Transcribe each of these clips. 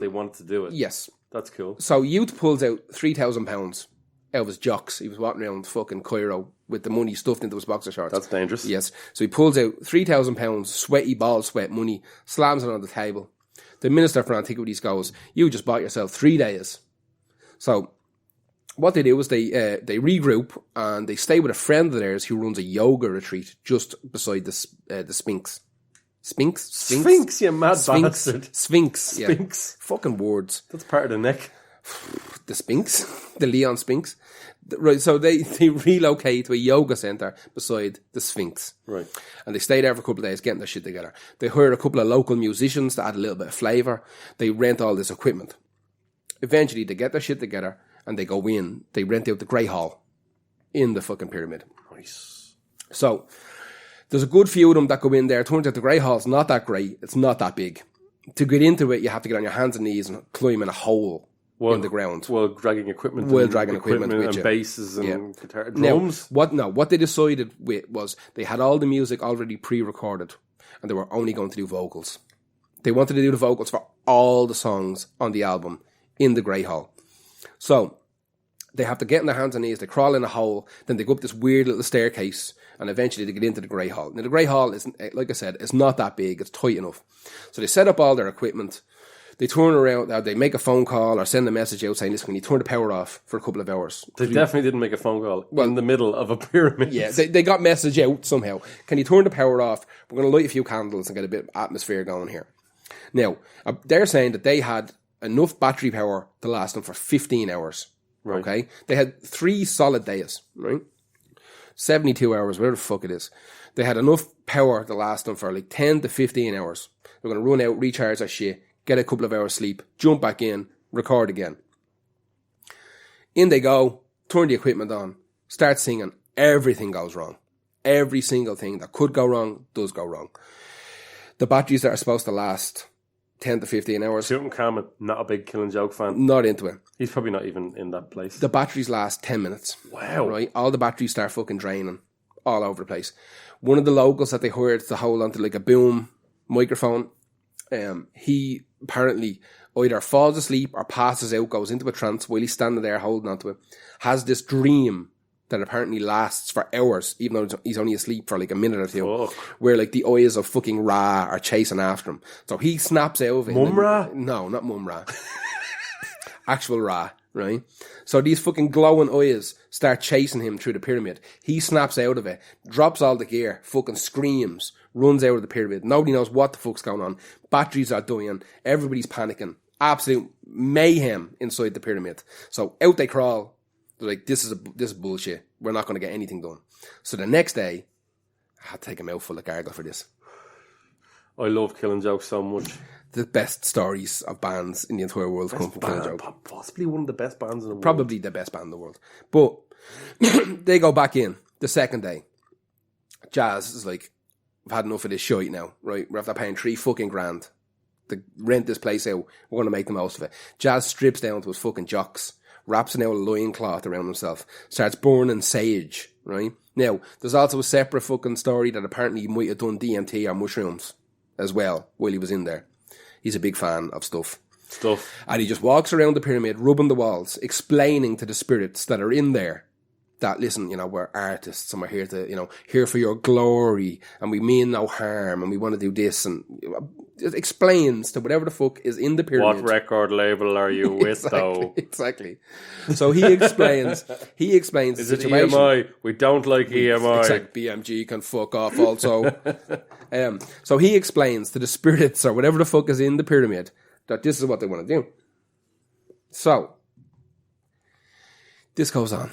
They wanted to do it. Yes. That's cool. So Youth pulls out £3,000 out of his jocks. He was walking around fucking Cairo with the money stuffed into his boxer shorts. That's dangerous. Yes. So he pulls out £3,000, sweaty ball sweat money, slams it on the table. The Minister for Antiquities goes, you just bought yourself 3 days. So what they do is they regroup and they stay with a friend of theirs who runs a yoga retreat just beside the Sphinx. Sphinx, you mad bastard. Sphinx. Yeah. Sphinx. Fucking words. That's part of the neck. The Sphinx. The Leon Sphinx. Right, so they relocate to a yoga centre beside the Sphinx. Right. And they stay there for a couple of days getting their shit together. They hire a couple of local musicians to add a little bit of flavour. They rent all this equipment. Eventually, they get their shit together and they go in. They rent out the Grey Hall in the fucking pyramid. Nice. So, there's a good few of them that go in there. It turns out the Grey Hall's not that great. It's not that big. To get into it, you have to get on your hands and knees and climb in a hole in the ground. While dragging equipment. And basses and guitar drums. Now, what they decided with was they had all the music already pre-recorded and they were only going to do vocals. They wanted to do the vocals for all the songs on the album in the Grey Hall. So, they have to get on their hands and knees, they crawl in a hole, then they go up this weird little staircase, and eventually they get into the Grey Hall. Now, the Grey Hall is, like I said, it's not that big, it's tight enough. So they set up all their equipment, they turn around, they make a phone call or send a message out saying, listen, can you turn the power off for a couple of hours? They definitely didn't make a phone call in the middle of a pyramid. Yeah, they got message out somehow. Can you turn the power off? We're going to light a few candles and get a bit of atmosphere going here. Now, they're saying that they had enough battery power to last them for 15 hours. Right. Okay? They had 3 solid days, right? 72 hours, whatever the fuck it is. They had enough power to last them for like 10 to 15 hours. They're going to run out, recharge their shit, get a couple of hours sleep, jump back in, record again. In they go, turn the equipment on, start singing, everything goes wrong. Every single thing that could go wrong does go wrong. The batteries that are supposed to last 10 to 15 hours. Tutankhamun, not a big Killing Joke fan. Not into it. He's probably not even in that place. The batteries last 10 minutes. Wow. Right? All the batteries start fucking draining all over the place. One of the locals that they hired to hold onto like a boom microphone, he apparently either falls asleep or passes out, goes into a trance while he's standing there holding onto it, has this dream that apparently lasts for hours, even though he's only asleep for like a minute or two, where like the eyes of fucking Ra are chasing after him. So he snaps out of it. Mum-Ra? No, not Mum-Ra. Actual Ra, right? So these fucking glowing eyes start chasing him through the pyramid. He snaps out of it, drops all the gear, fucking screams, runs out of the pyramid. Nobody knows what the fuck's going on. Batteries are dying. Everybody's panicking. Absolute mayhem inside the pyramid. So out they crawl. They're like, this is bullshit. We're not going to get anything done. So the next day, I had to take a mouthful of gargle for this. I love Killing Joke so much. The best stories of bands in the entire world come from Killing Joke. Possibly one of the best bands in the world. Probably the best band in the world. But they go back in the second day. Jazz is like, I've had enough of this shite now, right? We're after paying $3 fucking grand to rent this place out. We're going to make the most of it. Jazz strips down to his fucking jocks, wraps an old loincloth around himself, starts burning sage, right? Now, there's also a separate fucking story that apparently he might have done DMT or mushrooms as well while he was in there. He's a big fan of stuff. And he just walks around the pyramid, rubbing the walls, explaining to the spirits that are in there that, listen, you know, we're artists and we're here to, you know, here for your glory and we mean no harm and we want to do this, and it explains to whatever the fuck is in the pyramid. What record label are you with, though? Exactly. So he explains is the it situation. EMI? We don't like EMI. Exactly. BMG can fuck off also. So he explains to the spirits or whatever the fuck is in the pyramid that this is what they want to do. So this goes on.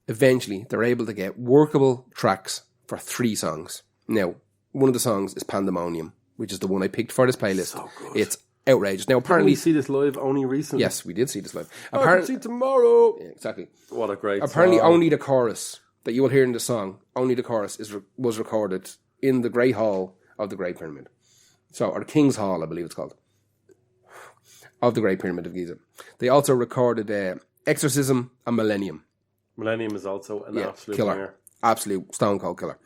Eventually, they're able to get workable tracks for 3 songs. Now, one of the songs is Pandemonium, which is the one I picked for this playlist. So good. It's outrageous. Now, apparently... Didn't we see this live only recently? Yes, we did see this live. I can see tomorrow. Yeah, exactly. What a great Apparently, song. only the chorus that you will hear in the song, only the chorus was recorded in the Great Hall of the Great Pyramid. So, or the King's Hall, I believe it's called, of the Great Pyramid of Giza. They also recorded Exorcism and Millennium. Millennium is also an absolute killer. banger. Absolute stone cold killer.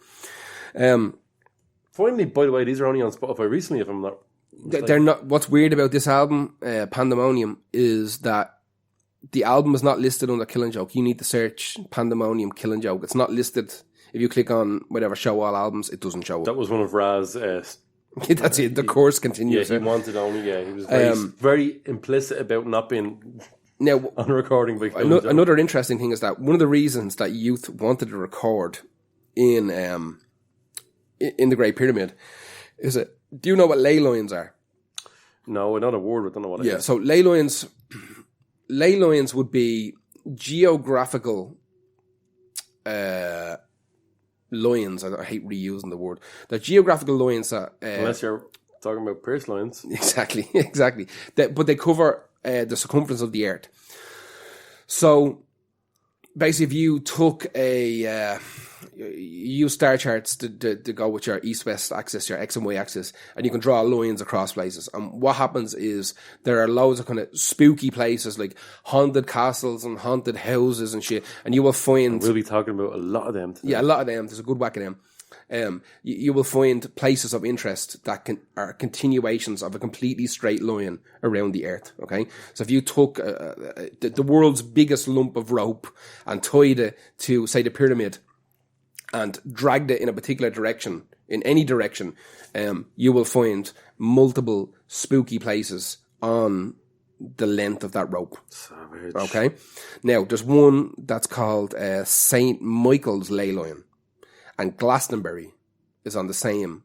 Finally, by the way, these are only on Spotify recently, if I'm not They're not. What's weird about this album, Pandemonium, is that the album is not listed under Killing Joke. You need to search Pandemonium Killing Joke. It's not listed. If you click on whatever show all albums, it doesn't show up. That was one of Raz. That's it. The course continues. Yeah, he wanted only. Yeah, he was very implicit about not being now on recording. Another interesting thing is that one of the reasons that Youth wanted to record in the Great Pyramid is that. Do you know what ley lines are? No, not a word. I don't know what it is. So ley lines would be geographical lines. I hate reusing the word. They're geographical lines that... Unless you're talking about Pierce lines. Exactly. But they cover the circumference of the Earth. So, basically, if you took you use star charts to go with your east-west axis, your x and y axis, and you can draw lines across places. And what happens is there are loads of kind of spooky places like haunted castles and haunted houses and shit. And you will find... We'll be talking about a lot of them today. Yeah, a lot of them. There's a good whack of them. You will find places of interest that are continuations of a completely straight line around the Earth. Okay, so if you took the world's biggest lump of rope and tied it to, say, the pyramid, and dragged it in a particular direction, in any direction, you will find multiple spooky places on the length of that rope. Savage. Okay, now there's one that's called St. Michael's ley line. And Glastonbury is on the same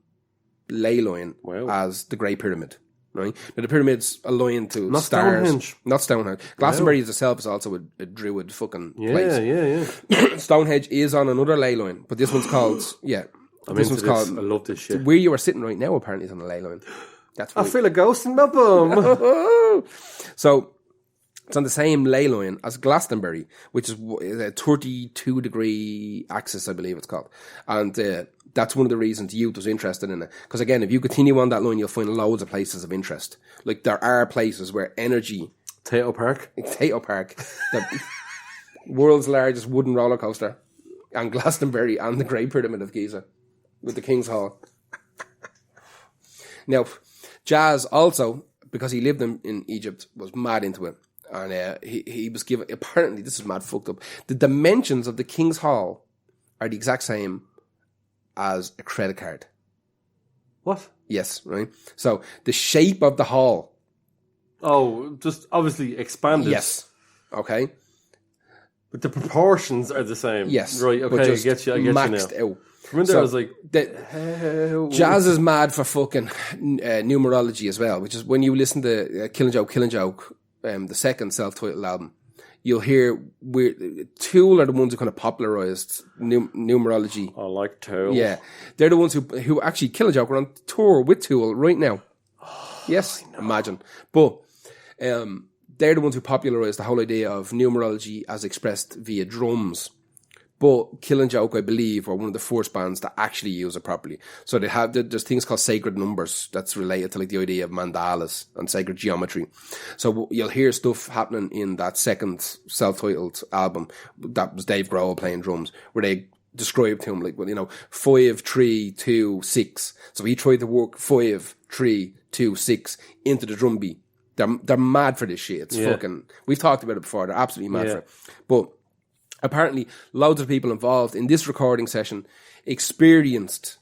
ley line as the Great Pyramid, right? Now, the pyramid's aligned to not stars. Stonehenge. Not Stonehenge. Glastonbury itself is also a druid fucking place. Yeah. Stonehenge is on another ley line, but this one's called, this one's called... I love this shit. Where you are sitting right now, apparently, is on a ley line. That's I feel a ghost in my bum. So... It's on the same ley line as Glastonbury, which is a 32-degree axis, I believe it's called. And that's one of the reasons Youth was interested in it. Because again, if you continue on that line, you'll find loads of places of interest. Like there are places where energy... Tato Park, the world's largest wooden roller coaster. And Glastonbury and the Great Pyramid of Giza with the King's Hall. Now, Jazz also, because he lived in Egypt, was mad into it. And he was given, apparently, this is mad fucked up, the dimensions of the King's Hall are the exact same as a credit card. What? Yes, right? So, the shape of the hall. Oh, just obviously expanded. Yes. Okay. But the proportions are the same. Yes. Right, okay, I get you maxed now. out. Remember, so, I was like... Jazz is mad for fucking numerology as well, which is when you listen to Killing Joke, the second self-titled album, you'll hear Tool are the ones who kind of popularized numerology. I like Tool. Yeah, they're the ones who actually Killing Joke are on tour with Tool right now. Yes, imagine. But they're the ones who popularized the whole idea of numerology as expressed via drums. But Killing Joke, I believe, are one of the first bands that actually use it properly. So there's things called sacred numbers that's related to like the idea of mandalas and sacred geometry. So you'll hear stuff happening in that second self-titled album. That was Dave Grohl playing drums, where they described him like, 5, 3, 2, 6. So he tried to work 5, 3, 2, 6 into the drum beat. They're mad for this shit. It's fucking... We've talked about it before. They're absolutely mad for it. But... apparently, loads of people involved in this recording session experienced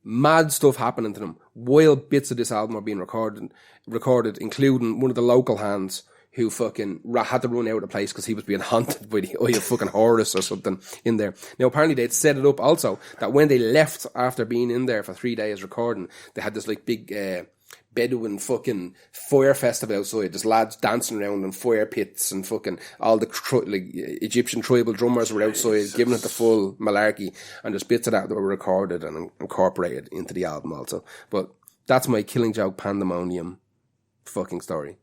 mad stuff happening to them while bits of this album are being recorded, including one of the local hands who fucking had to run out of the place because he was being haunted by the eye of fucking Horus or something in there. Now, apparently they'd set it up also that when they left after being in there for 3 days recording, they had this like big... Bedouin fucking fire festival outside. There's lads dancing around in fire pits and fucking all the Egyptian tribal drummers were outside giving it the full malarkey. And there's bits of that were recorded and incorporated into the album also. But that's my Killing Joke Pandemonium fucking story.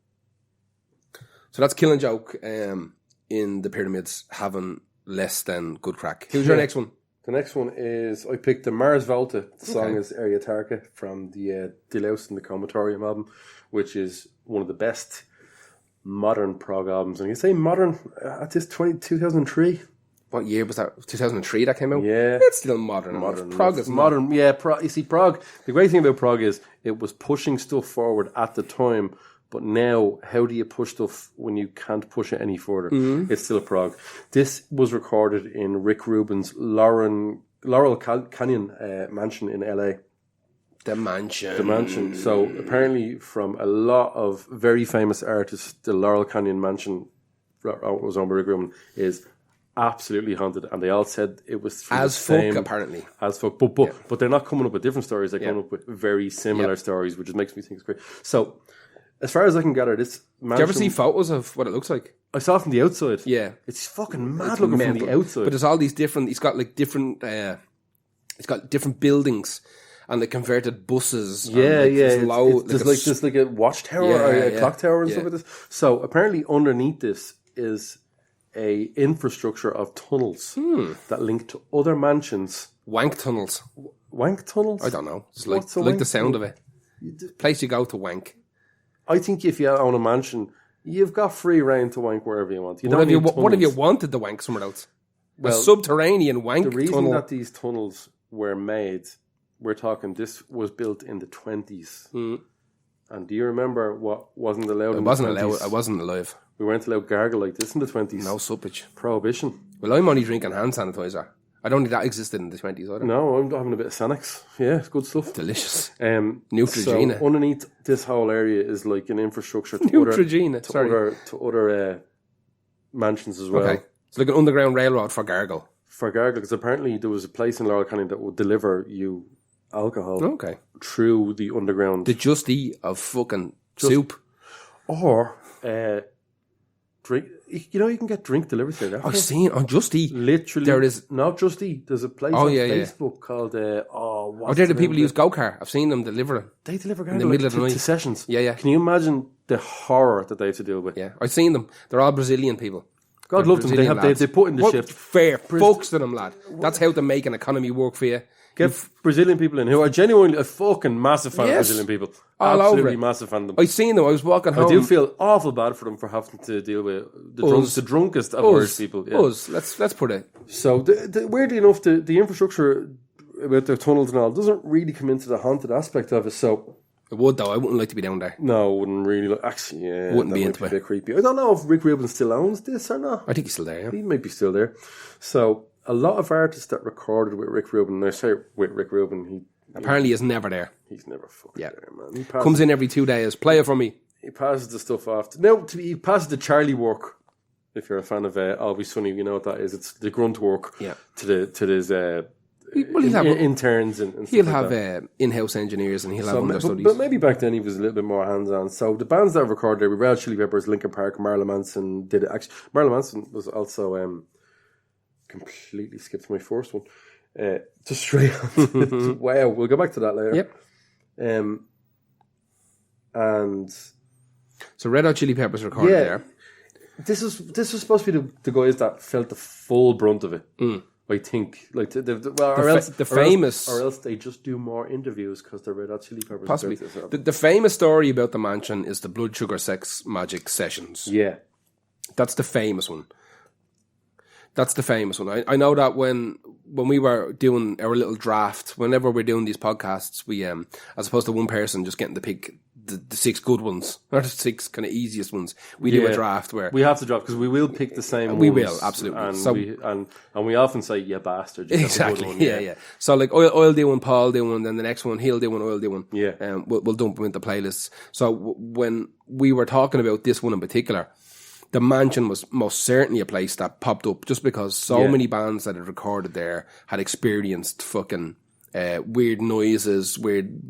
So that's Killing Joke in the Pyramids having less than good crack. Who's your next one? The next one is, I picked the Mars Volta. The song is Ariatarka from the Delouse and the Comatorium album, which is one of the best modern prog albums. And you say modern at this 2003, what year was that? 2003 that came out? Yeah. It's still modern. Prague is modern. Yeah, you see, Prague, the great thing about Prague is it was pushing stuff forward at the time, but now, how do you push stuff when you can't push it any further? Mm-hmm. It's still Prague. This was recorded in Rick Rubin's Laurel Canyon mansion in LA. The mansion. So apparently, from a lot of very famous artists, the Laurel Canyon mansion was owned by Rick Rubin is absolutely haunted, and they all said it was as fuck. Apparently, as fuck. But they're not coming up with different stories. They're coming up with very similar stories, which just makes me think it's great. So, as far as I can gather, this mansion. Do you ever see photos of what it looks like? I saw it from the outside. Yeah, it's fucking mad looking from the outside. But there's all these different. It's got like different. It's got different buildings. And the converted buses. Yeah. There's like a watchtower or a clock tower and stuff like this. So apparently underneath this is a infrastructure of tunnels that link to other mansions. Wank tunnels. Wank tunnels? I don't know. It's like the sound of it. Place you go to wank. I think if you own a mansion, you've got free reign to wank wherever you want. What if you wanted to wank somewhere else? Well, a subterranean wank tunnel. The reason that these tunnels were made... We're talking, this was built in the 20s. Mm. And do you remember what wasn't allowed in the 20s? I wasn't alive. We weren't allowed gargle like this in the 20s. No suppage. Prohibition. Well, I'm only drinking hand sanitizer. I don't think that existed in the 20s either. No, I'm having a bit of Xanax. Yeah, it's good stuff. Delicious. Neutrogena. So underneath this whole area is like an infrastructure to other mansions as well. Okay. It's like an underground railroad for gargle. For gargle, because apparently there was a place in Laurel Canyon that would deliver you alcohol through the underground. The Just Eat of fucking soup. Or drink. You know, you can get drink delivered there. I've seen on Just Eat. Literally. There is. Not Just Eat. There's a place on Facebook called... they're the people who use go-kart. I've seen them deliver it. They deliver in the middle of the night. To sessions. Yeah. Can you imagine the horror that they have to deal with? Yeah. I've seen them. They're all Brazilian people. God love them. They put in the shift. Fair fucks to them, lad. That's how to make an economy work for you. Get Brazilian people in who are genuinely a fucking massive fan of Brazilian people. All Absolutely over massive fan of them. I seen them. I was walking home. I do feel awful bad for them for having to deal with the drunkest of Irish people. Yeah. Let's put it. So weirdly enough, the infrastructure about their tunnels and all doesn't really come into the haunted aspect of it. So it would though. I wouldn't like to be down there. No, I wouldn't really. Actually, yeah, wouldn't be into it. A bit creepy. I don't know if Rick Rubin still owns this or not. I think he's still there. Yeah. He might be still there. So a lot of artists that recorded with Rick Rubin, and I say with Rick Rubin, apparently is never there. He's never fucking there, man. He comes in every 2 days. Play it for me. He passes the stuff off. He passes the Charlie work. If you're a fan of Always Sunny, you know what that is. It's the grunt work. Yeah. To his interns and he'll have in-house engineers and he'll have understudies. But maybe back then he was a little bit more hands-on. So the bands that have recorded there were Red Hot Chili Peppers, Linkin Park, Marilyn Manson did it. Actually, Marilyn Manson was also completely skipped my first one. Just straight on. Wow, we'll go back to that later. Yep. And so Red Hot Chili Peppers recorded there. This was supposed to be the guys that felt the full brunt of it. Mm. I think, like, or else they just do more interviews because they're Red Hot Chili Peppers. Possibly. The famous story about the mansion is the Blood Sugar Sex Magic sessions. Yeah, that's the famous one. I know that when we were doing our little draft, whenever we're doing these podcasts, we as opposed to one person just getting to pick the 6 good ones, or the 6 kind of easiest ones, we do a draft where we have to draft because we will pick the same. We ones, will absolutely, and we often say, "Yeah, bastard." Exactly. Yeah. So like, I'll do one, Paul do one, then the next one he'll do one, I'll do one. Yeah. We'll dump them into playlists. So when we were talking about this one in particular, the mansion was most certainly a place that popped up just because so many bands that had recorded there had experienced fucking weird noises, weird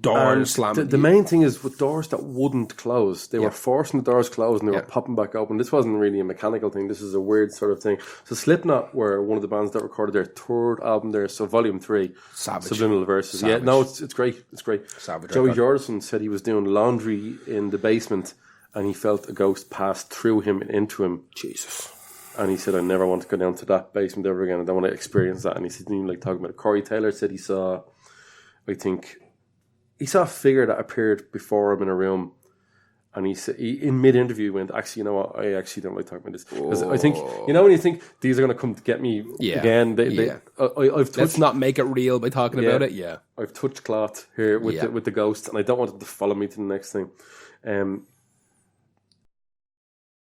doors slamming. The main thing is with doors that wouldn't close. They were forcing the doors closed and they were popping back open. This wasn't really a mechanical thing. This is a weird sort of thing. So Slipknot were one of the bands that recorded their 3rd album there. So Volume 3. Savage. Subliminal Verses. Savage. Yeah, no, it's great. It's great. Savage. Joey Jordison said he was doing laundry in the basement and he felt a ghost pass through him and into him. Jesus. And he said, I never want to go down to that basement ever again. I don't want to experience that. And he said, like talking about it. Corey Taylor said he saw a figure that appeared before him in a room. And he said, in mid-interview, went, actually, you know what? I actually don't like talking about this. Because I think, you know, when you think these are going to come to get me again, I've touched... Let's not make it real by talking about it, I've touched cloth here with the ghost, and I don't want them to follow me to the next thing.